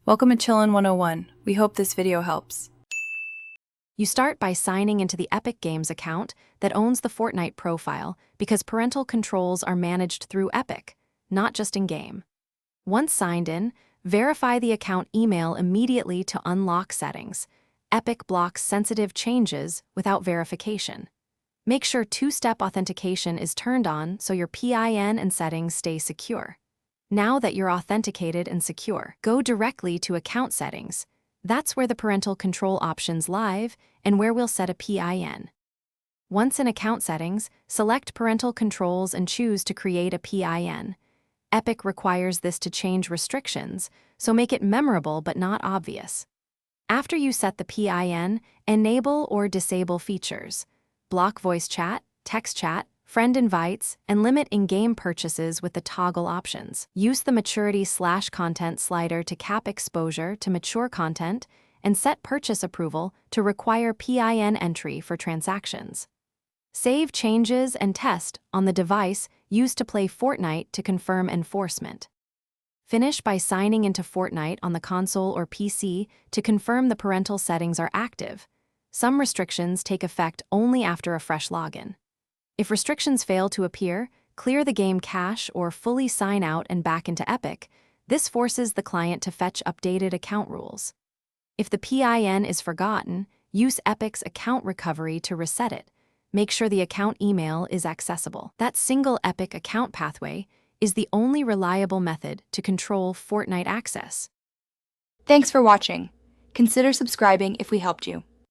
Welcome to Chillin' 101. We hope this video helps. You start by signing into the Epic Games account that owns the Fortnite profile because parental controls are managed through Epic, not just in-game. Once signed in, verify the account email immediately to unlock settings. Epic blocks sensitive changes without verification. Make sure two-step authentication is turned on so your PIN and settings stay secure. Now that you're authenticated and secure, go directly to Account Settings. That's where the parental control options live and where we'll set a PIN. Once in Account Settings, select Parental Controls and choose to create a PIN. Epic requires this to change restrictions, so make it memorable but not obvious. After you set the PIN, enable or disable features. Block voice chat, text chat, friend invites, and limit in-game purchases with the toggle options. Use the maturity/content slider to cap exposure to mature content and set purchase approval to require PIN entry for transactions. Save changes and test on the device used to play Fortnite to confirm enforcement. Finish by signing into Fortnite on the console or PC to confirm the parental settings are active. Some restrictions take effect only after a fresh login. If restrictions fail to appear, clear the game cache or fully sign out and back into Epic. This forces the client to fetch updated account rules. If the PIN is forgotten, use Epic's account recovery to reset it. Make sure the account email is accessible. That single Epic account pathway is the only reliable method to control Fortnite access. Thanks for watching. Consider subscribing if we helped you.